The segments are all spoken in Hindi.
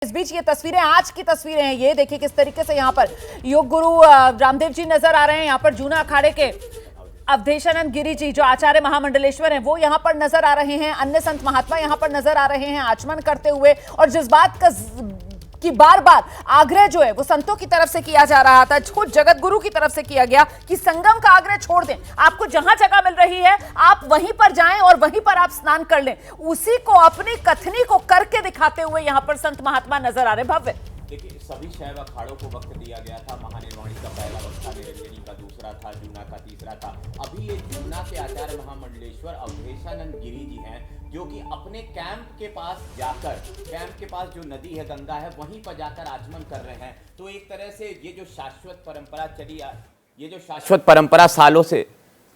इस बीच ये तस्वीरें आज की तस्वीरें हैं। ये देखिए किस तरीके से यहाँ पर योग गुरु रामदेव जी नजर आ रहे हैं। यहाँ पर जूना अखाड़े के अवधेशानंद गिरी जी जो आचार्य महामंडलेश्वर हैं वो यहाँ पर नजर आ रहे हैं। अन्य संत महात्मा यहाँ पर नजर आ रहे हैं आचमन करते हुए। और जिस बात का कि बार बार आग्रह जो है वो संतों की तरफ से किया जा रहा था, खुद जगत गुरु की तरफ से किया गया कि संगम का आग्रह छोड़ दें। आपको जहां जगह मिल रही है आप वहीं पर जाएं और वहीं पर आप स्नान कर लें। उसी को अपनी कथनी को करके दिखाते हुए यहां पर संत महात्मा नजर आ रहे। भव्य देखिए, सभी शैव अखाड़ों को वक्त दिया गया था। महानिर्वाणी का पहला वक्त था, निरंजनी का दूसरा था, जूना का तीसरा था। अभी ये जूना के आचार्य महामंडलेश्वर अवधेशानंद गिरी जी हैं जो कि अपने कैंप के पास जाकर, कैंप के पास जो नदी है गंगा है वहीं पर जाकर आचमन कर रहे हैं। तो एक तरह से ये जो शाश्वत परंपरा चली ये जो शाश्वत परंपरा सालों से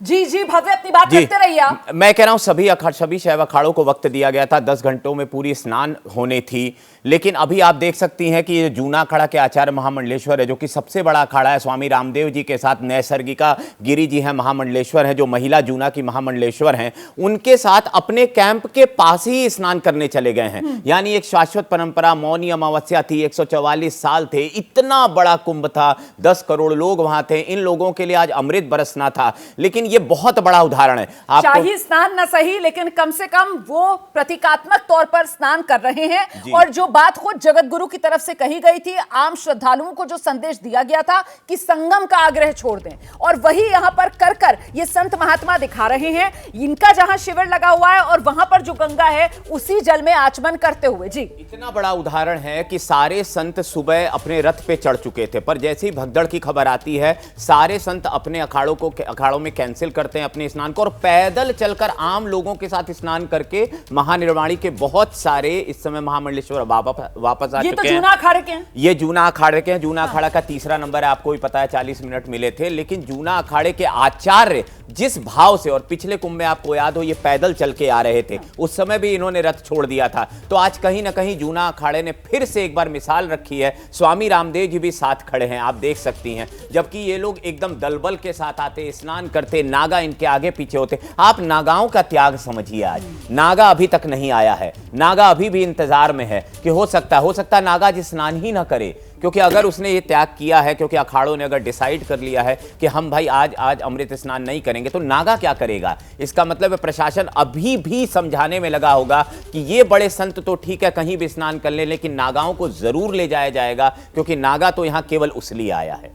जी भव्य अपनी बात करते रहिए आप। मैं कह रहा हूं सभी शैव अखाड़ों को वक्त दिया गया था। 10 घंटों में पूरी स्नान होने थी। लेकिन अभी आप देख सकती हैं कि ये जूना अखाड़ा के आचार्य महामंडलेश्वर है जो कि सबसे बड़ा अखाड़ा है। स्वामी रामदेव जी के साथ नैसर्गिका गिरी जी हैं, महामंडलेश्वर हैं, जो महिला जूना की महामंडलेश्वर हैं। उनके साथ अपने कैंप के पास ही स्नान करने चले गए हैं। यानी एक शाश्वत परंपरा, मौनी अमावस्या थी, 144 साल थे, इतना बड़ा कुंभ था, 10 करोड़ लोग वहां थे। इन लोगों के लिए आज अमृत बरसना था। लेकिन ये बहुत बड़ा उदाहरण है। शाही स्नान न सही, लेकिन कम से कम वो प्रतीकात्मक तौर पर स्नान कर रहे हैं। और जो बात खुद जगत गुरु की तरफ से कही गई थी, आम श्रद्धालुओं को जो संदेश दिया गया था कि संगम का आग्रह छोड़ दें, और वही यहां पर कर ये संत महात्मा दिखा रहे हैं। इनका जहां शिविर लगा हुआ है और वहां पर जो गंगा है उसी जल में आचमन करते हुए। जी, इतना बड़ा उदाहरण है कि सारे संत सुबह अपने रथ पे चढ़ चुके थे, पर जैसे ही भगदड़ की खबर आती है सारे संत अपने अखाड़ों में कैंसिल करते हैं अपने स्नान को और पैदल चलकर आम लोगों के साथ स्नान करके महानिर्वाणी के बहुत सारे इस समय महामंडलेश्वर वापस आ चुके हैं। ये तो जूना अखाड़े के हैं। ये जूना अखाड़े के हैं। जूना अखाड़ा का तीसरा नंबर है, आपको भी पता है, 40 मिनट मिले थे। लेकिन जूना अखाड़े के आचार्य जिस भाव से, और पिछले कुंभ में आपको याद हो ये पैदल चल के आ रहे थे, उस समय भी इन्होंने रथ छोड़ दिया था। तो आज कहीं ना कहीं जूना अखाड़े ने फिर से एक बार मिसाल रखी है। स्वामी रामदेव जी भी साथ खड़े हैं, आप देख सकती हैं। जबकि ये लोग एकदम दलबल के साथ आते, स्नान करते, नागा इनके आगे पीछे होते। आप नागाओं का त्याग समझिए। आज नागा अभी तक नहीं आया है। नागा अभी भी इंतजार में है कि हो सकता है नागा आज स्नान ही ना करे। क्योंकि अगर उसने ये त्याग किया है, क्योंकि अखाड़ों ने अगर डिसाइड कर लिया है कि हम भाई आज अमृत स्नान नहीं करेंगे, तो नागा क्या करेगा? इसका मतलब है प्रशासन अभी भी समझाने में लगा होगा कि ये बड़े संत तो ठीक है कहीं भी स्नान कर ले, लेकिन नागाओं को जरूर ले जाया जाएगा, क्योंकि नागा तो यहां केवल उसलिए आया है।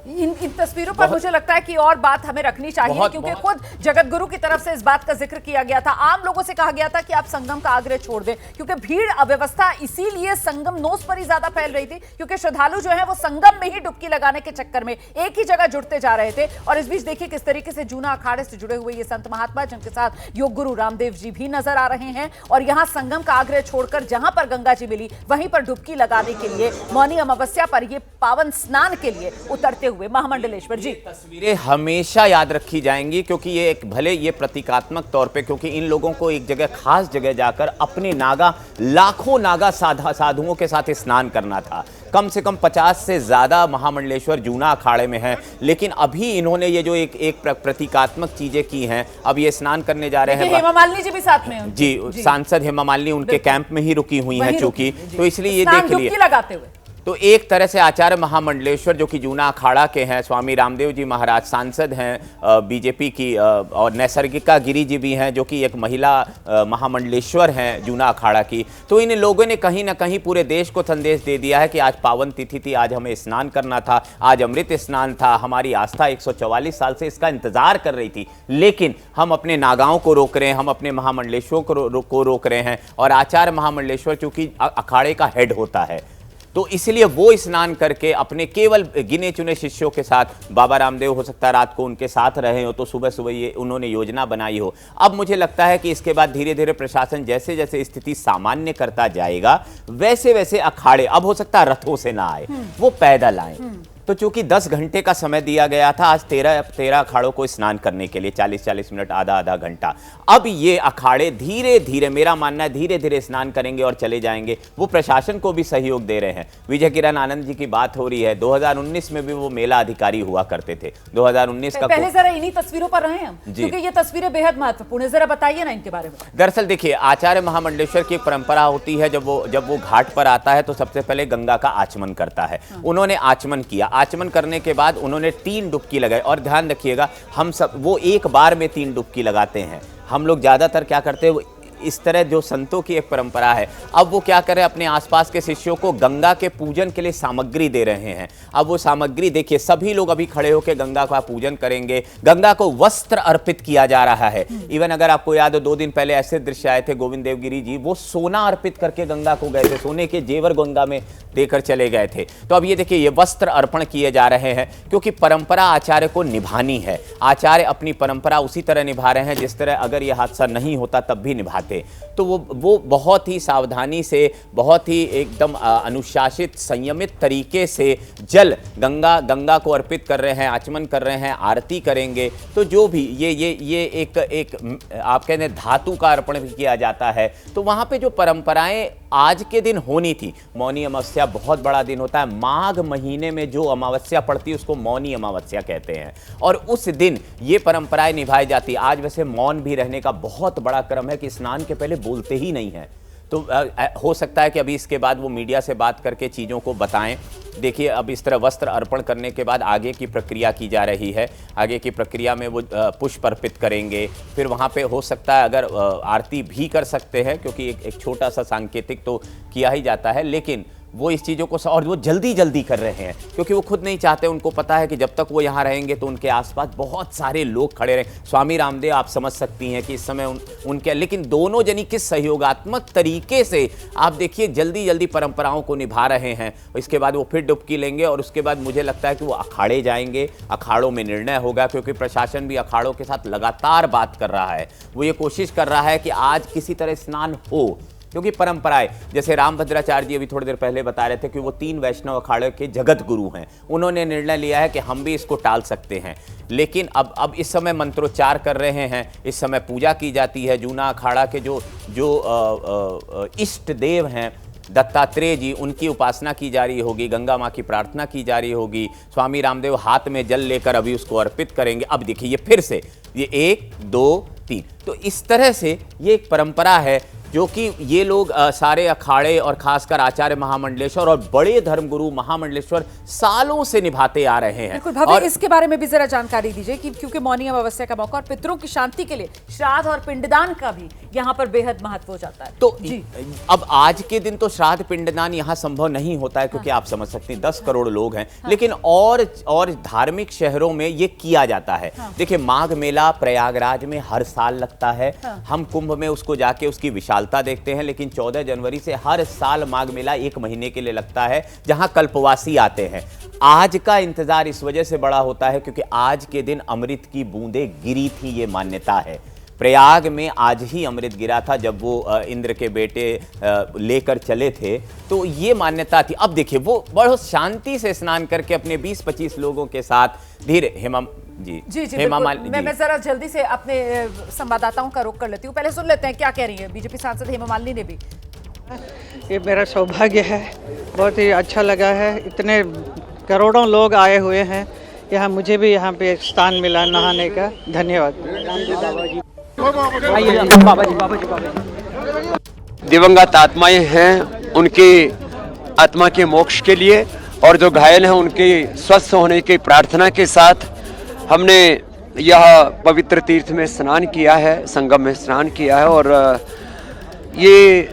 इन तस्वीरों पर मुझे लगता है कि और बात हमें रखनी चाहिए, क्योंकि खुद जगत गुरु की तरफ से इस बात का जिक्र किया गया था। आम लोगों से कहा गया था कि आप संगम का आग्रह छोड़ दें, क्योंकि भीड़ अव्यवस्था इसीलिए संगम नोस पर ही ज्यादा फैल रही थी, क्योंकि श्रद्धालु जो है वो संगम में ही डुबकी लगाने के चक्कर में एक ही जगह जुटते जा रहे थे। और इस बीच देखिए किस तरीके से जूना अखाड़े से जुड़े हुए ये संत महात्मा, जिनके साथ योग गुरु रामदेव जी भी नजर आ रहे हैं, और यहाँ संगम का आग्रह छोड़कर जहां पर गंगा जी मिली वहीं पर डुबकी लगाने के लिए, मौनी अमावस्या पर ये पावन स्नान के लिए उतरते हुए महामंडलेश्वर। जी, तस्वीरें हमेशा याद रखी जाएंगी, क्योंकि ये एक भले ये प्रतीकात्मक तौर पे, क्योंकि इन लोगों को एक जगह खास जगह जाकर अपने लाखों नागा साधुओं के साथ स्नान करना था। कम से कम 50 से ज्यादा महामंडलेश्वर जूना अखाड़े में हैं, लेकिन अभी इन्होंने ये जो एक प्रतीकात्मक चीजें की हैं, अब ये स्नान करने जा रहे हैं। हेमा मालिनी जी भी साथ में हैं। जी, सांसद हेमा मालिनी उनके कैंप में ही रुकी हुई हैं चूंकि, तो इसलिए ये देख लिए लगाते हुए। तो एक तरह से आचार्य महामंडलेश्वर जो कि जूना अखाड़ा के हैं, स्वामी रामदेव जी महाराज सांसद हैं बीजेपी की, और नैसर्गिका गिरी जी भी हैं जो कि एक महिला महामंडलेश्वर हैं जूना अखाड़ा की। तो इन लोगों ने कहीं ना कहीं पूरे देश को संदेश दे दिया है कि आज पावन तिथि थी, आज हमें स्नान करना था, आज अमृत स्नान था। हमारी आस्था 144 साल से इसका इंतजार कर रही थी, लेकिन हम अपने नागाओं को रोक रहे हैं, हम अपने महामंडलेश्वर को रोक रहे हैं। और आचार्य महामंडलेश्वर चूंकि अखाड़े का हेड होता है, तो इसलिए वो स्नान करके अपने केवल गिने चुने शिष्यों के साथ, बाबा रामदेव हो सकता है रात को उनके साथ रहे हो, तो सुबह सुबह ये उन्होंने योजना बनाई हो। अब मुझे लगता है कि इसके बाद धीरे धीरे प्रशासन जैसे जैसे स्थिति सामान्य करता जाएगा, वैसे वैसे अखाड़े, अब हो सकता है रथों से ना आए, वो पैदल आए। तो चूंकि 10 घंटे का समय दिया गया था, आज 13 अखाड़ों को स्नान करने के लिए 40-40 मिनट, आधा घंटा। अब ये अखाड़े धीरे धीरे, मेरा मानना है धीरे धीरे स्नान करेंगे और चले जाएंगे। वो प्रशासन को भी सहयोग दे रहे हैं। विजय किरण आनंद जी की बात हो रही है, 2019 में भी वो मेला अधिकारी हुआ करते थे। 2019 का पहले जरा इन्हीं तस्वीरों पर रहे हम, क्योंकि ये तस्वीरें बेहद महत्वपूर्ण है, जरा बताइए ना इनके बारे में। दरअसल देखिए, आचार्य महामंडलेश्वर की एक परंपरा होती है, जब वो घाट पर आता है तो सबसे पहले गंगा का आचमन करता है। उन्होंने आचमन किया, आचमन करने के बाद उन्होंने 3 डुबकी लगाई। और ध्यान रखिएगा, हम सब वो एक बार में 3 डुबकी लगाते हैं। हम लोग ज्यादातर क्या करते हैं, इस तरह जो संतों की एक परंपरा है, अब वो क्या करें, अपने आसपास के शिष्यों को गंगा के पूजन के लिए सामग्री दे रहे हैं। अब वो सामग्री देखिए, सभी लोग अभी खड़े होकर गंगा का पूजन करेंगे। गंगा को वस्त्र अर्पित किया जा रहा है। इवन अगर आपको याद हो, 2 दिन पहले ऐसे दृश्य आए थे, गोविंद देवगिरी जी वो सोना अर्पित करके गंगा को गए थे, सोने के जेवर गंगा में देकर चले गए थे। तो अब ये देखिए, ये वस्त्र अर्पण किए जा रहे हैं, क्योंकि परंपरा आचार्य को निभानी है। आचार्य अपनी परंपरा उसी तरह निभा रहे हैं जिस तरह अगर यह हादसा नहीं होता तब भी निभाते। तो वो बहुत ही सावधानी से, बहुत ही एकदम अनुशासित, संयमित तरीके से जल गंगा को अर्पित कर रहे हैं, आचमन कर रहे हैं, आरती करेंगे। तो जो भी ये एक आप कहते हैं धातु का अर्पण भी किया जाता है। तो वहाँ पे जो परंपराएं आज के दिन होनी थी, मौनी अमावस्या बहुत बड़ा दिन होता है। माघ महीने में जो अमावस्या पड़ती है उसको मौनी अमावस्या कहते हैं, और उस दिन ये परंपराएं निभाई जाती है। आज वैसे मौन भी रहने का बहुत बड़ा क्रम है कि स्नान के पहले बोलते ही नहीं है। तो हो सकता है कि अभी इसके बाद वो मीडिया से बात करके चीज़ों को बताएं। देखिए, अब इस तरह वस्त्र अर्पण करने के बाद आगे की प्रक्रिया की जा रही है। आगे की प्रक्रिया में वो पुष्प अर्पित करेंगे। फिर वहाँ पे हो सकता है अगर आरती भी कर सकते हैं, क्योंकि एक छोटा सा सांकेतिक तो किया ही जाता है, लेकिन वो इस चीज़ों को और वो जल्दी कर रहे हैं, क्योंकि वो खुद नहीं चाहते। उनको पता है कि जब तक वो यहाँ रहेंगे तो उनके आसपास बहुत सारे लोग खड़े रहे। स्वामी रामदेव आप समझ सकती हैं कि इस समय उनके, लेकिन दोनों जनी किस सहयोगात्मक तरीके से आप देखिए जल्दी परंपराओं को निभा रहे हैं। इसके बाद वो फिर डुबकी लेंगे और उसके बाद मुझे लगता है कि वो अखाड़े जाएंगे, अखाड़ों में निर्णय होगा, क्योंकि प्रशासन भी अखाड़ों के साथ लगातार बात कर रहा है। वो ये कोशिश कर रहा है कि आज किसी तरह स्नान हो, क्योंकि परंपराएं, जैसे रामभद्राचार्य जी अभी थोड़ी देर पहले बता रहे थे कि वो 3 वैष्णव अखाड़े के जगत गुरु हैं। उन्होंने निर्णय लिया है कि हम भी इसको टाल सकते हैं, लेकिन अब इस समय मंत्रोच्चार कर रहे हैं, इस समय पूजा की जाती है। जूना अखाड़ा के जो इष्ट देव हैं दत्तात्रेय जी, उनकी उपासना की जा रही होगी, गंगा माँ की प्रार्थना की जा रही होगी। स्वामी रामदेव हाथ में जल लेकर अभी उसको अर्पित करेंगे। अब देखिए, ये फिर से ये 1 2 3, तो इस तरह से ये एक परंपरा है जो कि ये लोग सारे अखाड़े और खासकर आचार्य महामंडलेश्वर और बड़े धर्मगुरु महामंडलेश्वर सालों से निभाते आ रहे हैं। और इसके बारे में भी जरा जानकारी दीजिए कि क्योंकि मौनी अमावस्या का मौका और पितरों की शांति के लिए श्राद्ध और पिंडदान का भी यहाँ पर बेहद महत्व हो जाता है। तो अब आज के दिन तो श्राद्ध पिंडदान यहाँ संभव नहीं होता है, क्योंकि आप समझ सकते हैं 10 करोड़ लोग हैं। लेकिन और धार्मिक शहरों में ये किया जाता है। देखिए, माघ मेला प्रयागराज में हर साल लगता है। हम कुंभ में उसको जाके उसकी विशाल देखते हैं, लेकिन 14 जनवरी से हर साल माघ मेला 1 महीने के लिए लगता है, जहां कल्पवासी आते हैं। आज का इंतजार इस वजह से बड़ा होता है क्योंकि आज के दिन अमृत की बूंदें गिरी थी, ये मान्यता है। प्रयाग में आज ही अमृत गिरा था जब वो इंद्र के बेटे लेकर चले थे, तो ये मान्यता थी। अब देखिए, वो बहुत शांति से स्नान करके अपने 20-25 लोगों के साथ धीरे जी मैं जरा जल्दी से अपने संवाददाताओं का रुख कर लेती हूँ। पहले सुन लेते हैं क्या कह रही है बीजेपी सांसद हेमा मालिनी ने भी। ये मेरा सौभाग्य है, बहुत ही अच्छा लगा है। इतने करोड़ों लोग आए हुए हैं यहाँ, मुझे भी यहाँ पे स्थान मिला नहाने का। धन्यवाद। दिवंगत आत्माएं हैं, उनकी आत्मा के मोक्ष के लिए और जो घायल हैं उनके स्वस्थ होने की प्रार्थना के साथ हमने यह पवित्र तीर्थ में स्नान किया है, संगम में स्नान किया है। और ये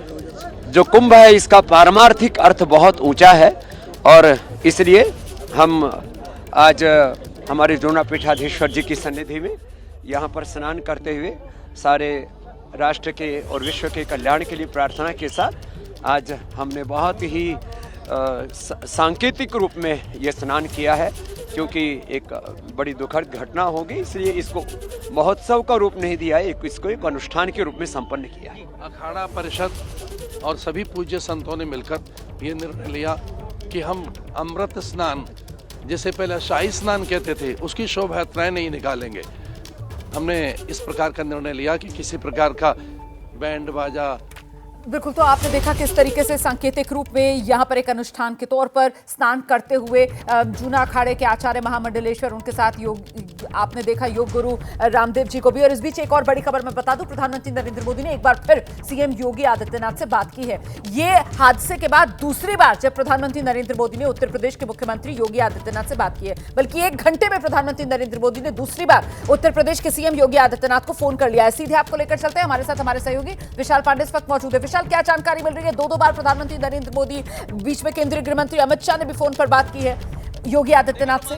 जो कुंभ है इसका पारमार्थिक अर्थ बहुत ऊंचा है, और इसलिए हम आज हमारे जूना पीठाधीश्वर जी की सन्निधि में यहाँ पर स्नान करते हुए सारे राष्ट्र के और विश्व के कल्याण के लिए प्रार्थना के साथ आज हमने बहुत ही सांकेतिक रूप में ये स्नान किया है, क्योंकि एक बड़ी दुखद घटना होगी, इसलिए इसको महोत्सव का रूप नहीं दिया है, इसको एक अनुष्ठान के रूप में संपन्न किया है। अखाड़ा परिषद और सभी पूज्य संतों ने मिलकर ये निर्णय लिया कि हम अमृत स्नान जिसे पहले शाही स्नान कहते थे, उसकी शोभा यात्राएं नहीं निकालेंगे। हमने इस प्रकार का निर्णय लिया कि किसी प्रकार का बैंड बाजा। बिल्कुल, तो आपने देखा किस तरीके से सांकेतिक रूप में यहाँ पर एक अनुष्ठान के तौर पर स्नान करते हुए जूना अखाड़े के आचार्य महामंडलेश्वर, उनके साथ योग, आपने देखा योग गुरु रामदेव जी को भी। और इस बीच एक और बड़ी खबर मैं बता दूं, प्रधानमंत्री नरेंद्र मोदी ने एक बार फिर सीएम योगी आदित्यनाथ से बात की है। ये हादसे के बाद दूसरी बार जब प्रधानमंत्री नरेंद्र मोदी ने उत्तर प्रदेश के मुख्यमंत्री योगी आदित्यनाथ से बात की है, बल्कि 1 घंटे में प्रधानमंत्री नरेंद्र मोदी ने दूसरी बार उत्तर प्रदेश के सीएम योगी आदित्यनाथ को फोन कर लिया है। सीधे आपको लेकर चलते हैं, हमारे साथ हमारे सहयोगी विशाल पांडे इस वक्त मौजूद है। विशाल, क्या जानकारी मिल रही है? दो बार प्रधानमंत्री नरेंद्र मोदी, बीच में केंद्रीय गृह मंत्री अमित शाह ने भी फोन पर बात की है योगी आदित्यनाथ से।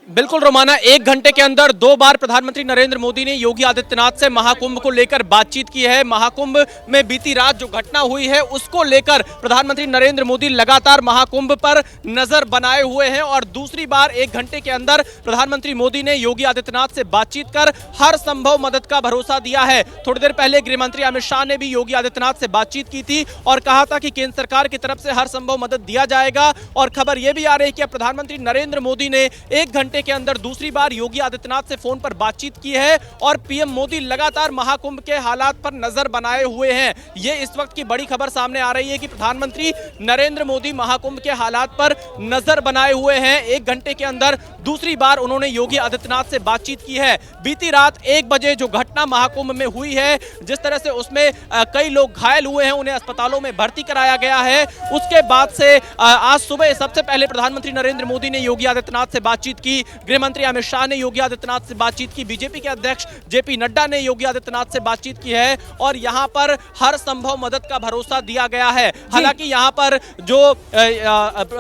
बिल्कुल रोमाना, 1 घंटे के अंदर 2 बार प्रधानमंत्री नरेंद्र मोदी ने योगी आदित्यनाथ से महाकुंभ को लेकर बातचीत की है। महाकुंभ में बीती रात जो घटना हुई है उसको लेकर प्रधानमंत्री नरेंद्र मोदी लगातार महाकुंभ पर नजर बनाए हुए हैं और दूसरी बार 1 घंटे के अंदर प्रधानमंत्री मोदी ने योगी आदित्यनाथ से बातचीत कर हर संभव मदद का भरोसा दिया है। थोड़ी देर पहले गृह मंत्री अमित शाह ने भी योगी आदित्यनाथ से बातचीत की थी और कहा था कि केंद्र सरकार की तरफ से हर संभव मदद दिया जाएगा। और खबर यह भी आ रही है कि प्रधानमंत्री नरेंद्र मोदी ने 1 घंटे के अंदर दूसरी बार योगी आदित्यनाथ से फोन पर बातचीत की है और पीएम मोदी लगातार महाकुंभ के हालात पर नजर बनाए हुए हैं। ये इस वक्त की बड़ी खबर सामने आ रही है कि प्रधानमंत्री नरेंद्र मोदी महाकुंभ के हालात पर नजर बनाए हुए हैं। 1 घंटे के अंदर दूसरी बार उन्होंने योगी आदित्यनाथ से बातचीत की है। बीती रात 1 बजे जो घटना महाकुंभ में हुई है, जिस तरह से उसमें कई लोग घायल हुए हैं, उन्हें अस्पतालों में भर्ती कराया गया है, उसके बाद से आज सुबह सबसे पहले प्रधानमंत्री नरेंद्र मोदी ने योगी आदित्यनाथ से बातचीत की। गृह मंत्री अमित शाह ने योगी आदित्यनाथ से बातचीत की, बीजेपी के अध्यक्ष जेपी नड्डा ने योगी आदित्यनाथ से बातचीत की है और यहां पर हर संभव मदद का भरोसा दिया गया है। हालांकि यहां पर जो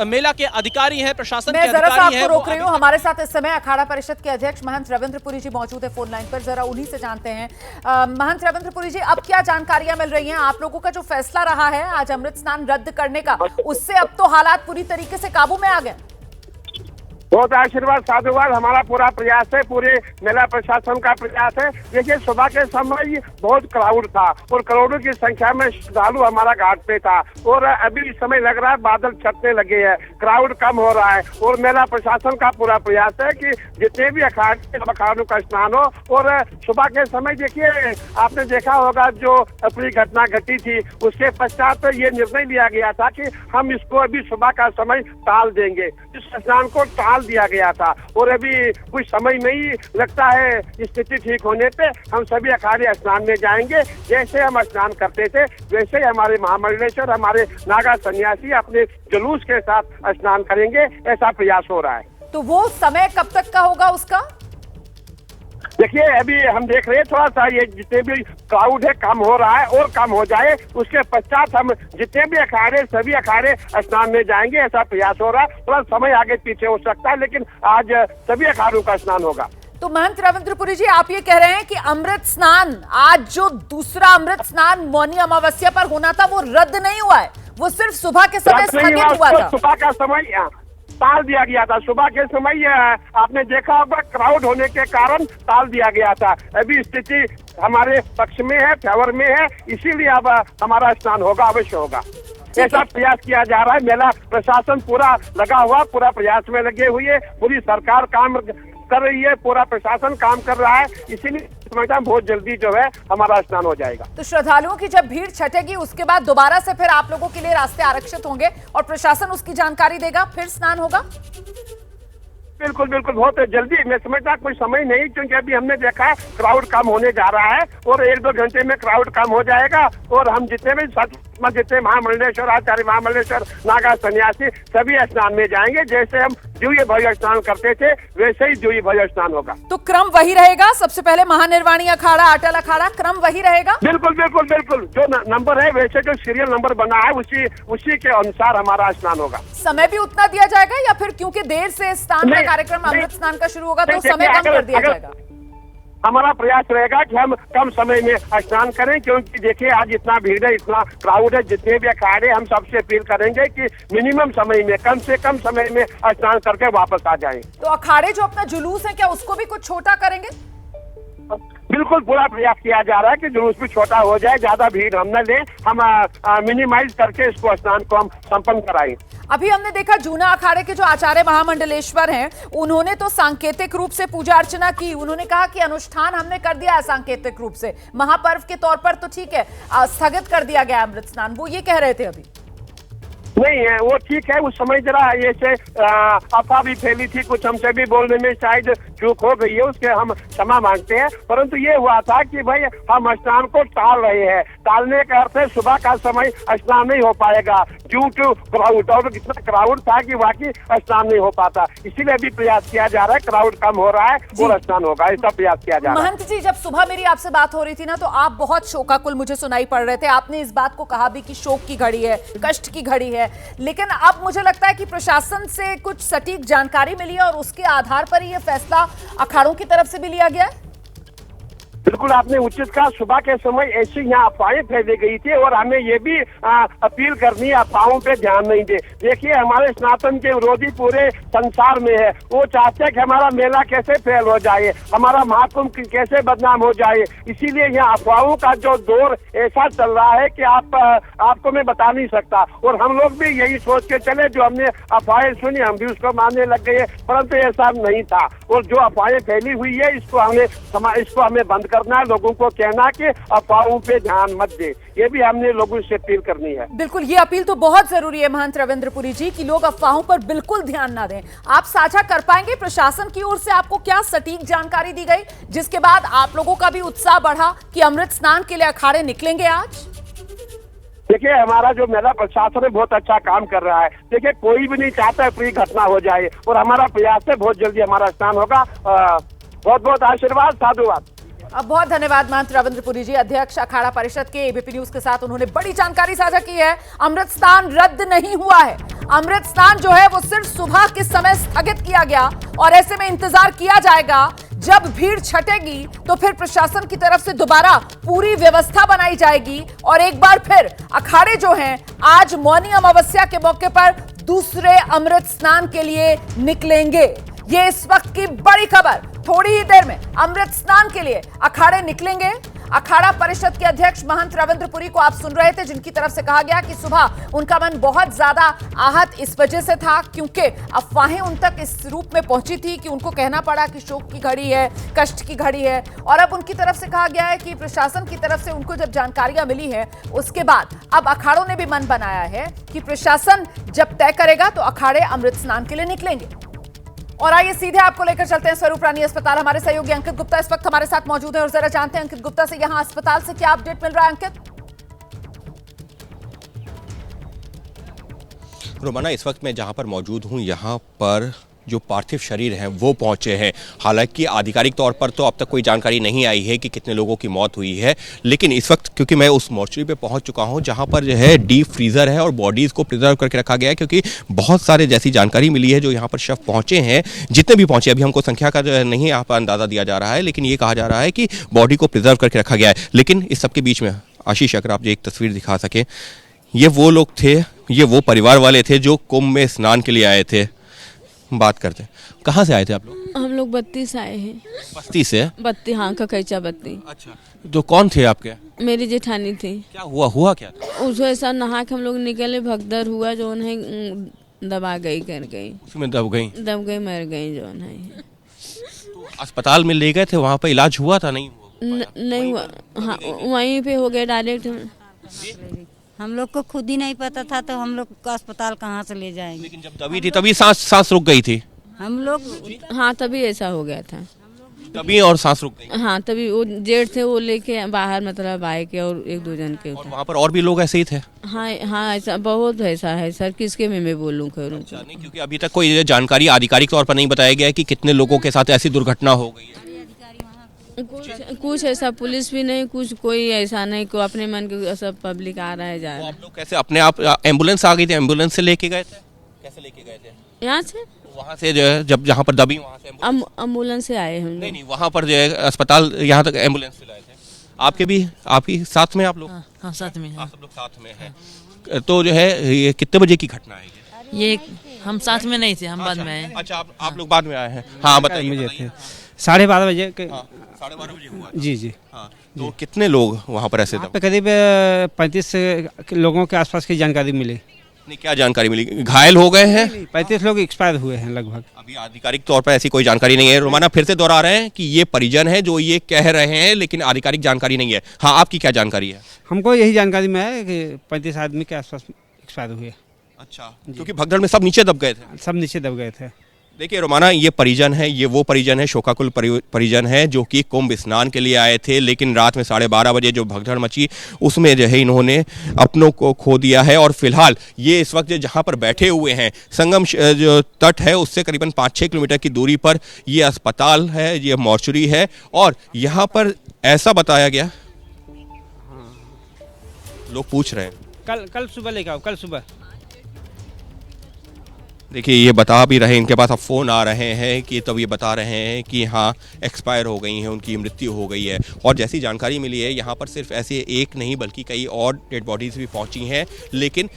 मेला के अधिकारी हैं, प्रशासन के अधिकारी हैं, रोक रही हूं। हमारे साथ इस समय अखाड़ा परिषद के अध्यक्ष महंत रविंद्रपुरी जी मौजूद है फोन लाइन पर, जरा उन्हीं से जानते हैं। महंत रविंद्रपुरी जी, अब क्या जानकारियां मिल रही हैं? आप लोगों का जो फैसला रहा है आज अमृत स्नान रद्द करने का, उससे अब तो हालात पूरी तरीके से काबू में आ गए। बहुत आशीर्वाद साधुवाद हमारा पूरा प्रयास है, पूरे मेला प्रशासन का प्रयास है। देखिए, सुबह के समय बहुत क्राउड था और करोड़ों की संख्या में श्रद्धालु हमारा घाट पे था और अभी इस समय लग रहा है बादल छटने लगे हैं, क्राउड कम हो रहा है और मेला प्रशासन का पूरा प्रयास है कि जितने भी अखाड़ों का स्नान हो। और सुबह के समय देखिए, आपने देखा होगा जो अपनी घटना घटी थी, उसके पश्चात ये निर्णय लिया गया था कि हम इसको अभी सुबह का समय टाल देंगे, इस स्नान को टाल दिया गया था और अभी कुछ समय में ही लगता है स्थिति ठीक होने पे हम सभी अखाड़े स्नान में जाएंगे। जैसे हम स्नान करते थे वैसे ही हमारे महामंडलेश्वर, हमारे नागा सन्यासी अपने जुलूस के साथ स्नान करेंगे, ऐसा प्रयास हो रहा है। तो वो समय कब तक का होगा उसका? देखिए, अभी हम देख रहे हैं थोड़ा सा ये जितने भी क्राउड है कम हो रहा है और कम हो जाए, उसके पश्चात हम जितने भी अखाड़े सभी अखाड़े स्नान में जाएंगे, ऐसा प्रयास हो रहा है। थोड़ा समय आगे पीछे हो सकता है लेकिन आज सभी अखाड़ों का स्नान होगा। तो महंत रविंद्रपुरी जी, आप ये कह रहे हैं कि अमृत स्नान, आज जो दूसरा अमृत स्नान मौनी अमावस्या पर होना था वो रद्द नहीं हुआ है, वो सिर्फ सुबह के समय स्थगित हुआ था। सुबह का समय टाल दिया गया था। सुबह के समय आपने देखा होगा क्राउड होने के कारण टाल दिया गया था। अभी स्थिति हमारे पक्ष में है, फेवर में है, इसीलिए अब हमारा स्नान होगा, अवश्य होगा। ऐसा प्रयास किया जा रहा है। मेला प्रशासन पूरा लगा हुआ, पूरा प्रयास में लगे हुए, पूरी सरकार काम कर रही है, पूरा प्रशासन काम कर रहा है, इसीलिए बहुत जल्दी जो है हमारा स्नान हो जाएगा। तो श्रद्धालुओं की जब भीड़ छटेगी उसके बाद दोबारा से फिर आप लोगों के लिए रास्ते आरक्षित होंगे और प्रशासन उसकी जानकारी देगा, फिर स्नान होगा? बिल्कुल बिल्कुल, बहुत जल्दी। मैं समझता कोई समय नहीं, क्योंकि अभी हमने देखा है क्राउड कम होने जा रहा है और 1-2 घंटे में क्राउड कम हो जाएगा और हम जितने भी जितने महामंडलेश्वर, आचार्य महामंडलेश्वर, नागा सन्यासी सभी स्नान में जाएंगे। जैसे हम द्वितीय भव्य स्नान करते थे वैसे ही द्वितीय भव्य स्नान होगा। तो क्रम वही रहेगा, सबसे पहले महानिर्वाणी अखाड़ा, अटल अखाड़ा, क्रम वही रहेगा? बिल्कुल बिल्कुल बिल्कुल, जो नंबर है वैसे जो सीरियल नंबर बना है उसी के अनुसार हमारा स्नान होगा। समय भी उतना दिया जाएगा या फिर क्योंकि देर से स्नान का कार्यक्रम अमृत स्नान का शुरू होगा तो समय कम कर दिया जाएगा? हमारा प्रयास रहेगा कि हम कम समय में स्नान करें, क्योंकि देखिए आज इतना भीड़ है, इतना क्राउड है, जितने भी अखाड़े हम सबसे अपील करेंगे कि मिनिमम समय में, कम से कम समय में स्नान करके वापस आ जाएं। तो अखाड़े जो अपना जुलूस है क्या उसको भी कुछ छोटा करेंगे? बिल्कुल पूरा प्रयास किया जा रहा है कि जुलूस भी छोटा हो जाए, ज्यादा भीड़ हम न लें, हम मिनिमाइज करके इसको स्नान को हम संपन्न कराएं। अभी हमने देखा जूना अखाड़े के जो आचार्य महामंडलेश्वर हैं, उन्होंने तो सांकेतिक रूप से पूजा अर्चना की। उन्होंने कहा कि अनुष्ठान हमने कर दिया है सांकेतिक रूप से, महापर्व के तौर पर तो ठीक है, स्थगित कर दिया गया अमृत स्नान, वो ये कह रहे थे अभी। नहीं है वो ठीक है, उस समय जरा ये से अफवाह भी फैली थी, कुछ हमसे भी बोलने में शायद चूक हो गई है, उसके हम क्षमा मांगते हैं। परंतु ये हुआ था कि भाई हम स्नान को टाल रहे हैं, टालने का अर्थ है सुबह का समय स्नान नहीं हो पाएगा ड्यू टू क्राउड, और इतना क्राउड था कि वाकई स्नान नहीं हो पाता, इसीलिए भी प्रयास किया जा रहा है, क्राउड कम हो रहा है और स्नान होगा, ऐसा प्रयास किया जा रहा है। महंत जी, जब सुबह मेरी आपसे बात हो रही थी ना, तो आप बहुत शोकाकुल मुझे सुनाई पड़ रहे थे। आपने इस बात को कहा भी कि शोक की घड़ी है, कष्ट की घड़ी है, लेकिन अब मुझे लगता है कि प्रशासन से कुछ सटीक जानकारी मिली है और उसके आधार पर ही यह फैसला अखाड़ों की तरफ से भी लिया गया है। बिल्कुल आपने उचित कहा, सुबह के समय ऐसी यहाँ अफवाहें फैली गई थी और हमें ये भी अपील करनी है अफवाहों पे ध्यान नहीं दे। देखिए हमारे सनातन के विरोधी पूरे संसार में है, वो चाहते हैं कि हमारा मेला कैसे फेल हो जाए, हमारा महाकुंभ कैसे बदनाम हो जाए, इसीलिए यहाँ अफवाहों का जो दौर ऐसा चल रहा है कि आपको मैं बता नहीं सकता। और हम लोग भी यही सोच के चले, जो हमने अफवाहें सुनी हम भी उसको मानने लग गए, परंतु ऐसा नहीं था। और जो अफवाहें फैली हुई है इसको हमें बंद करना है, लोगों को कहना कि अफवाहों पे ध्यान मत दे, ये भी हमने लोगों से अपील करनी है। बिल्कुल, ये अपील तो बहुत जरूरी है महंत रविंद्रपुरी जी, कि लोग अफवाहों पर बिल्कुल ध्यान ना दें। आप साझा कर पाएंगे प्रशासन की ओर से आपको क्या सटीक जानकारी दी गई, जिसके बाद आप लोगों का भी उत्साह बढ़ा कि अमृत स्नान के लिए अखाड़े निकलेंगे आज? देखिए हमारा जो मेला प्रशासन है बहुत अच्छा काम कर रहा है। देखिए कोई भी नहीं चाहता है कोई घटना हो जाए, और हमारा प्रयास है बहुत जल्दी हमारा स्नान होगा। बहुत बहुत आशीर्वाद, साधुवाद। अब बहुत धन्यवाद महंत रविंद्रपुरी जी, अध्यक्ष अखाड़ा परिषद के एबीपी न्यूज के साथ उन्होंने बड़ी जानकारी साझा की है। अमृत स्नान रद्द नहीं हुआ है, अमृत स्नान जो है वो सिर्फ सुबह के समय स्थगित किया गया, और ऐसे में इंतजार किया जाएगा जब भीड़ छटेगी तो फिर प्रशासन की तरफ से दोबारा पूरी व्यवस्था बनाई जाएगी, और एक बार फिर अखाड़े जो हैं आज मौनी अमावस्या के मौके पर दूसरे अमृत स्नान के लिए निकलेंगे। ये इस वक्त की बड़ी खबर, थोड़ी ही देर में अमृत स्नान के लिए अखाड़े निकलेंगे। अखाड़ा परिषद के अध्यक्ष महंत रविंद्रपुरी को आप सुन रहे थे, जिनकी तरफ से कहा गया कि सुबह उनका मन बहुत ज्यादा आहत इस वजह से था क्योंकि अफवाहें उन तक इस रूप में पहुंची थी कि उनको कहना पड़ा कि शोक की घड़ी है, कष्ट की घड़ी है। और अब उनकी तरफ से कहा गया है कि प्रशासन की तरफ से उनको जब जानकारियां मिली है उसके बाद अब अखाड़ों ने भी मन बनाया है कि प्रशासन जब तय करेगा तो अखाड़े अमृत स्नान के लिए निकलेंगे। और आइए सीधे आपको लेकर चलते हैं स्वरूप रानी अस्पताल। हमारे सहयोगी अंकित गुप्ता इस वक्त हमारे साथ मौजूद हैं और जरा जानते हैं अंकित गुप्ता से यहां अस्पताल से क्या अपडेट मिल रहा है। अंकित। रोमाना, इस वक्त मैं जहां पर मौजूद हूं यहाँ पर जो पार्थिव शरीर हैं वो पहुंचे हैं। हालांकि आधिकारिक तौर पर तो अब तक कोई जानकारी नहीं आई है कि कितने लोगों की मौत हुई है, लेकिन इस वक्त क्योंकि मैं उस मोर्चरी पे पहुंच चुका हूं जहां पर जो है डीप फ्रीज़र है और बॉडीज़ को प्रिजर्व करके रखा गया है, क्योंकि बहुत सारे जैसी जानकारी मिली है जो यहाँ पर शव पहुँचे हैं, जितने भी पहुँचे, अभी हमको संख्या का जो है नहीं यहाँ पर अंदाज़ा दिया जा रहा है, लेकिन ये कहा जा रहा है कि बॉडी को प्रिजर्व करके रखा गया है। लेकिन इस सबके बीच में आशीष, अगर आप जो एक तस्वीर दिखा सकें, ये वो लोग थे, ये वो परिवार वाले थे जो कुंभ में स्नान के लिए आए थे। बात करते हैं, कहाँ से आए थे आप लोग? हम लोग बत्ती से आए हैं। बस्ती से? बत्ती, हाँ, ककैचा बत्ती। अच्छा, तो कौन थे आपके? मेरी जेठानी थी। क्या हुआ क्या था? उसको ऐसा नहा के हम लोग निकले, भगदड़ हुआ, जो है दबा गई, कर गई, उसमें दब गई, मर गई जो है। तो अस्पताल में ले गए थे, वहाँ पे इलाज हुआ था? नहीं हुआ, हाँ, वहीं पे हो गया डायरेक्ट। हम लोग को खुद ही नहीं पता था, तो हम लोग को अस्पताल कहाँ से ले जाएंगे। लेकिन जब दबी थी तभी सांस रुक गई थी हम लोग, हाँ, तभी ऐसा हो गया था, तभी और सांस रुक गई। हाँ, तभी वो जेठ थे, वो लेके बाहर मतलब आए के, और एक दो जन के। और वहाँ पर और भी लोग ऐसे ही थे? हाँ हाँ, ऐसा बहुत ऐसा है सर, किसके में मैं बोलूँ? अच्छा, नहीं, क्योंकि अभी तक कोई जानकारी आधिकारिक तौर पर नहीं बताया गया है कि कितने लोगों के साथ ऐसी दुर्घटना हो गई है। कुछ ऐसा पुलिस भी नहीं, कुछ कोई ऐसा नहीं, को अपने मन के सब पब्लिक आ रहा है, जा रहा है। आप लोग कैसे अपने आप, एम्बुलेंस आ गई थी, एम्बुलेंस से लेके गए थे? कैसे लेके गए थे? यहाँ से, वहाँ से जो है, जब जहाँ पर दबी वहाँ से एम्बुलेंस से आए हम। नहीं, वहाँ पर जो है अस्पताल, यहाँ तक एम्बुलेंस से लाए थे। आपकी साथ में आप लोग? हाँ, साथ में। सब लोग साथ में हैं। तो जो है ये कितने बजे की घटना है? ये हम साथ में नहीं थे, हम बाद में आए। अच्छा, आप लोग बाद में आए हैं? हाँ, बताइए। 12:30 बजे के 12:30 बजे हुआ? जी जी। हाँ, तो कितने लोग वहाँ पर ऐसे यहाँ पे करीब 35 लोगों के आसपास की जानकारी मिली। नहीं, क्या जानकारी मिली? घायल हो गए हैं? 35 लोग एक्सपायर हुए हैं लगभग। अभी आधिकारिक तौर पर ऐसी कोई जानकारी नहीं है। रोमाना फिर से दोहरा रहे हैं कि ये परिजन है जो ये कह रहे हैं, लेकिन आधिकारिक जानकारी नहीं है। हाँ, आपकी क्या जानकारी है? हमको यही जानकारी में है कि 35 आदमी के आसपास एक्सपायर हुए। अच्छा, क्योंकि भगदड़ में सब नीचे दब गए थे। सब नीचे दब गए थे। देखिए रोमाना, ये परिजन है, ये वो परिजन है, शोकाकुल परिजन है जो कि कुंभ स्नान के लिए आए थे, लेकिन रात में 12:30 बजे जो भगदड़ मची उसमें जो है इन्होंने अपनों को खो दिया है। और फिलहाल ये इस वक्त जहाँ पर बैठे हुए हैं, संगम जो तट है उससे करीबन 5-6 किलोमीटर की दूरी पर ये अस्पताल है, ये मॉर्चरी है। और यहाँ पर ऐसा बताया गया, लोग पूछ रहे हैं कल सुबह लेके आओ, कल सुबह। देखिए ये बता भी रहे, इनके पास अब फ़ोन आ रहे हैं कि तब ये बता रहे हैं कि हाँ एक्सपायर हो गई हैं, उनकी मृत्यु हो गई है। और जैसी जानकारी मिली है यहाँ पर सिर्फ ऐसे एक नहीं बल्कि कई और डेड बॉडीज़ भी पहुँची हैं, लेकिन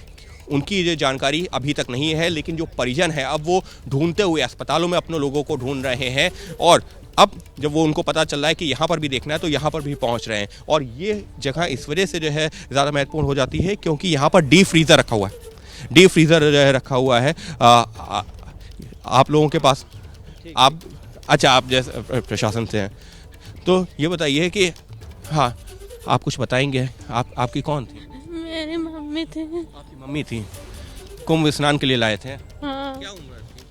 उनकी ये जानकारी अभी तक नहीं है। लेकिन जो परिजन है अब वो ढूंढते हुए अस्पतालों में अपने लोगों को ढूंढ रहे हैं। और अब जब वो उनको पता चल रहा है कि यहाँ पर भी देखना है तो यहाँ पर भी पहुँच रहे हैं। और ये जगह इस वजह से जो है ज़्यादा महत्वपूर्ण हो जाती है क्योंकि यहाँ पर डीप फ्रीज़र रखा हुआ है। डीप फ्रीज़र जो है रखा हुआ है। आप लोगों के पास आप अच्छा, आप जैसे प्रशासन से हैं तो ये बताइए कि हाँ आप कुछ बताएंगे? आपकी कौन थी? मेरी मम्मी थी। आपकी मम्मी थी, कुंभ स्नान के लिए लाए थे? हाँ। क्या उम्र थी?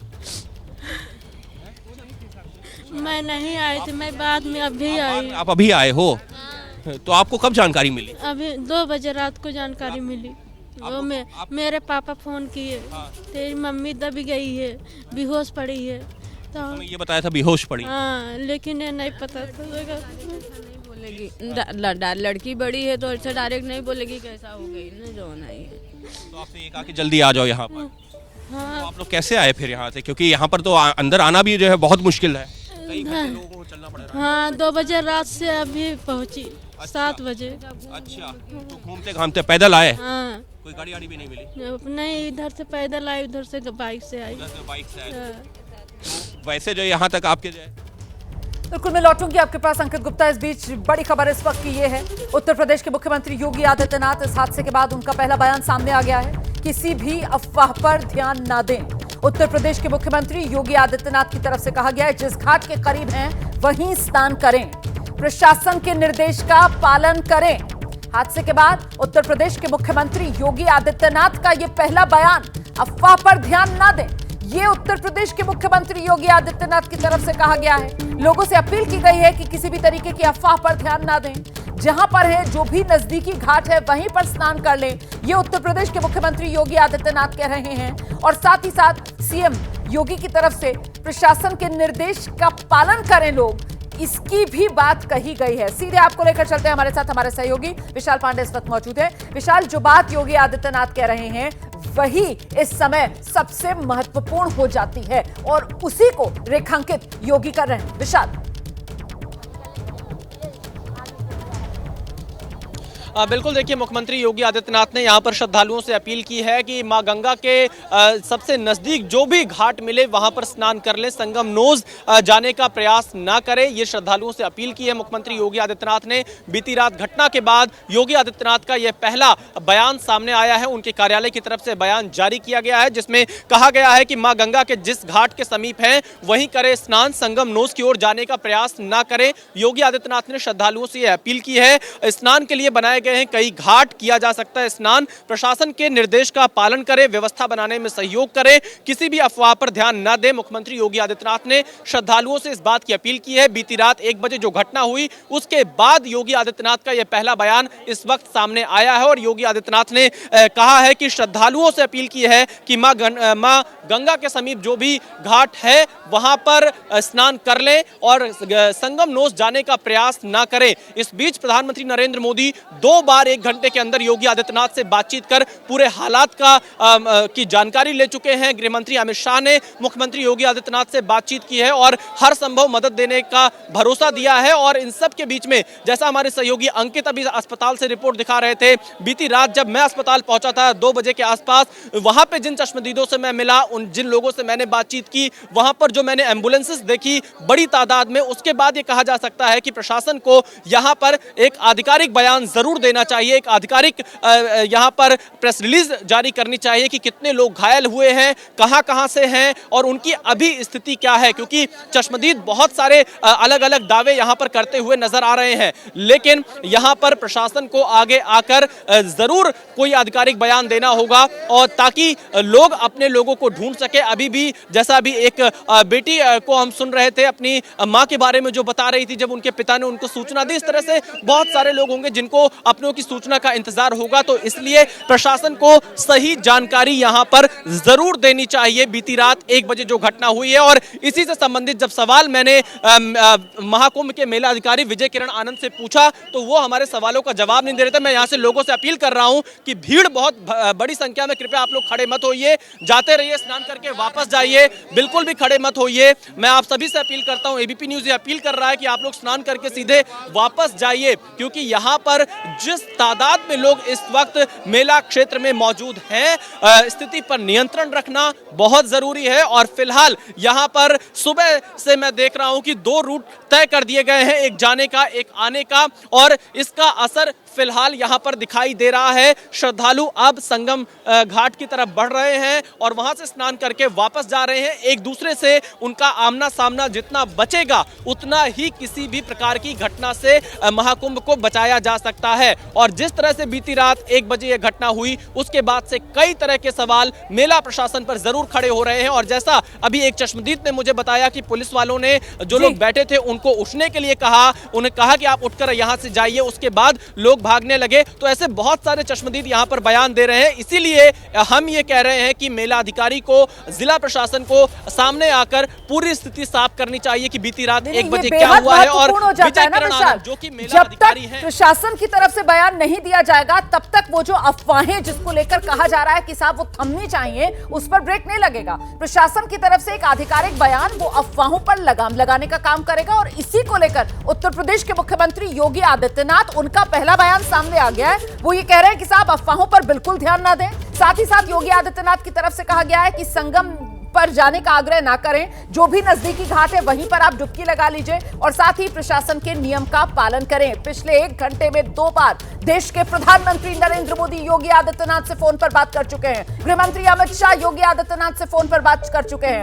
मैं नहीं आई थी, मैं बाद में अभी आई। आप अभी आए हो? तो आपको कब जानकारी मिली? अभी 2 बजे रात को जानकारी मिली। वो मेरे पापा फोन किए, तेरी मम्मी दब गई है, बेहोश पड़ी है। तो ये बताया था बेहोश पड़ी? हाँ, लेकिन ये नहीं पता था। नहीं बोलेगी, लड़की बड़ी है तो ऐसे डायरेक्ट नहीं बोलेगी कैसा हो गई ना, जो होना ही है। तो आपसे ये कहा कि जल्दी आ जाओ यहाँ पर। हाँ। तो आप लोग कैसे आए फिर यहाँ से? क्योंकि यहाँ पर तो अंदर आना भी जो है बहुत मुश्किल है, कई घंटे लोगों को चलना पड़ रहा है। हाँ, 2 बजे रात से अभी पहुँची। 7 बजे। अच्छा, तो घूमते घामते पैदल आए? हाँ। कोई गाड़ी वाड़ी भी नहीं मिली? नहीं, इधर से पैदल आई, उधर से बाइक से आई। उधर से बाइक से आए। तो वैसे जो यहाँ तक आपके जो है। बिल्कुल, मैं लौटूंगी आपके पास अंकित गुप्ता। इस बीच बड़ी खबर इस वक्त की ये है, उत्तर प्रदेश के मुख्यमंत्री योगी आदित्यनाथ, इस हादसे के बाद उनका पहला बयान सामने आ गया है। किसी भी अफवाह पर ध्यान ना दें। उत्तर प्रदेश के मुख्यमंत्री योगी आदित्यनाथ की तरफ से कहा गया है, जिस घाट के करीब हैं वहीं स्नान करें, प्रशासन के निर्देश का पालन करें। हादसे के बाद उत्तर प्रदेश के मुख्यमंत्री योगी आदित्यनाथ का यह पहला बयान, अफवाह पर ध्यान ना दें, ये उत्तर प्रदेश के मुख्यमंत्री योगी आदित्यनाथ की तरफ से कहा गया है। लोगों से अपील की गई है कि किसी भी तरीके की अफवाह पर ध्यान ना दें, जहां पर है जो भी नजदीकी घाट है वहीं पर स्नान कर लें, ये उत्तर प्रदेश के मुख्यमंत्री योगी आदित्यनाथ कह रहे हैं। और साथ ही साथ सीएम योगी की तरफ से प्रशासन के निर्देश का पालन करें लोग, इसकी भी बात कही गई है। सीधे आपको लेकर चलते हैं, हमारे साथ हमारे सहयोगी विशाल पांडे इस वक्त मौजूद है। विशाल, जो बात योगी आदित्यनाथ कह रहे हैं वही इस समय सबसे महत्वपूर्ण हो जाती है और उसी को रेखांकित योगी कर रहे हैं। विशाल। बिल्कुल, देखिए मुख्यमंत्री योगी आदित्यनाथ ने यहाँ पर श्रद्धालुओं से अपील की है कि मां गंगा के सबसे नज़दीक जो भी घाट मिले वहाँ पर स्नान कर लें, संगम नोज जाने का प्रयास ना करें। ये श्रद्धालुओं से अपील की है मुख्यमंत्री योगी आदित्यनाथ ने। बीती रात घटना के बाद योगी आदित्यनाथ का यह पहला बयान सामने आया है। उनके कार्यालय की तरफ से बयान जारी किया गया है जिसमें कहा गया है कि माँ गंगा के जिस घाट के समीप हैं वहीं करें स्नान, संगम नोज की ओर जाने का प्रयास ना करें। योगी आदित्यनाथ ने श्रद्धालुओं से यह अपील की है। स्नान के लिए बनाए गए हैं कई घाट, किया जा सकता है स्नान, प्रशासन के निर्देश का पालन करें, व्यवस्था बनाने में सहयोग करें, किसी भी अफवाह पर ध्यान न दें। मुख्यमंत्री योगी आदित्यनाथ ने श्रद्धालुओं से इस बात की अपील की है। बीती रात 1 बजे जो घटना हुई उसके बाद योगी आदित्यनाथ का यह पहला बयान इस वक्त सामने आया है और योगी आदित्यनाथ ने कहा है कि श्रद्धालुओं से अपील की है कि मां गंगा के समीप जो भी घाट है वहां पर स्नान कर लें और संगम नोज जाने का प्रयास ना करें। इस बीच प्रधानमंत्री नरेंद्र मोदी 2 2 बार 1 घंटे के अंदर योगी आदित्यनाथ से बातचीत कर पूरे हालात की जानकारी ले चुके हैं। गृह मंत्री अमित शाह ने मुख्यमंत्री योगी आदित्यनाथ से बातचीत की है और हर संभव मदद देने का भरोसा दिया है। और इन सब के बीच में जैसा हमारे सहयोगी अंकित अभी अस्पताल से रिपोर्ट दिखा रहे थे, बीती रात जब मैं अस्पताल पहुंचा था 2 बजे के आसपास, वहां पे जिन चश्मदीदों से मैं मिला, उन जिन लोगों से मैंने बातचीत की, वहां पर जो मैंने एम्बुलेंसेस देखी बड़ी तादाद में, उसके बाद ये कहा जा सकता है कि प्रशासन को यहां पर एक आधिकारिक बयान जरूर देना चाहिए, एक आधिकारिक यहां पर प्रेस रिलीज जारी करनी चाहिए कि कितने लोग घायल हुए हैं, कहां से हैं और उनकी अभी स्थिति क्या है। क्योंकि चश्मदीद बहुत सारे अलग अलग दावे यहां पर करते हुए नजर आ रहे हैं, लेकिन यहां पर प्रशासन को आगे आकर जरूर कोई आधिकारिक बयान देना होगा और ताकि लोग अपने लोगों को ढूंढ सके। अभी भी जैसा अभी एक बेटी को हम सुन रहे थे अपनी मां के बारे में जो बता रही थी, जब उनके पिता ने उनको सूचना दी, इस तरह से बहुत सारे लोग होंगे जिनको अपनों की सूचना का इंतजार होगा। तो इसलिए प्रशासन को सही जानकारी यहां पर जरूर देनी चाहिए। बीती रात 1 बजे जो घटना हुई है और इसी से संबंधित जब सवाल मैंने महाकुंभ के मेला अधिकारी विजय किरण आनंद से पूछा तो वो हमारे सवालों का जवाब नहीं दे रहे थे। मैं यहां से लोगों से अपील कर रहा हूं कि भीड़ बहुत बड़ी संख्या में, कृपया आप लोग खड़े मत होइए, जाते रहिए, स्नान करके वापस जाइए, बिल्कुल भी खड़े मत होइए। मैं आप सभी से अपील करता हूं, एबीपी न्यूज ये अपील कर रहा है कि आप लोग स्नान करके सीधे वापस जाइए, क्योंकि यहां पर जिस तादाद में लोग इस वक्त मेला क्षेत्र में मौजूद हैं, स्थिति पर नियंत्रण रखना बहुत जरूरी है। और फिलहाल यहां पर सुबह से मैं देख रहा हूं कि 2 रूट तय कर दिए गए हैं, एक जाने का, एक आने का, और इसका असर फिलहाल यहां पर दिखाई दे रहा है। श्रद्धालु अब संगम घाट की तरफ बढ़ रहे हैं और वहां से स्नान करके वापस जा रहे हैं। एक दूसरे से उनका आमना सामना जितना बचेगा उतना ही किसी भी प्रकार की घटना से महाकुंभ को बचाया जा सकता है। और जिस तरह से बीती रात 1 बजे यह घटना हुई, उसके बाद से कई तरह के सवाल मेला प्रशासन पर जरूर खड़े हो रहे हैं। और जैसा अभी एक चश्मदीद ने मुझे बताया कि पुलिस वालों ने जो लोग बैठे थे उनको उठने के लिए कहा, उन्हें कहा कि आप उठकर यहां से जाइए, उसके बाद लोग भागने लगे। तो ऐसे बहुत सारे चश्मदीद यहां पर बयान दे रहे हैं। इसीलिए हम ये कह रहे हैं कि मेला अधिकारी को, जिला प्रशासन को सामने आकर पूरी स्थिति साफ करनी चाहिए कि बीती रात 1 बजे क्या हुआ है। और विजय किरण आनंद जो कि मेला अधिकारी हैं, प्रशासन की तरफ से बयान नहीं दिया जाएगा तब तक वो जो अफवाहें जिसको लेकर कहा जा रहा है कि साहब वो थमनी चाहिए, उस पर ब्रेक नहीं लगेगा। प्रशासन की तरफ से एक आधिकारिक बयान वो अफवाहों पर लगाम लगाने का काम करेगा। और इसी को लेकर उत्तर प्रदेश के मुख्यमंत्री योगी आदित्यनाथ, उनका पहला बयान सामने आ गया है। वो ये कह रहे हैं कि साहब अफवाहों पर बिल्कुल ध्यान ना दें। साथ ही साथ योगी आदित्यनाथ की तरफ से कहा गया है कि संगम पर जाने का आग्रह ना करें, जो भी नजदीकी घाट है वहीं पर आप डुबकी लगा लीजिए और साथ ही प्रशासन के नियम का पालन करें। पिछले 1 घंटे में 2 बार देश के प्रधानमंत्री नरेंद्र मोदी योगी आदित्यनाथ से फोन पर बात कर चुके हैं। गृह मंत्री अमित शाह योगी आदित्यनाथ से फोन पर बात कर चुके हैं।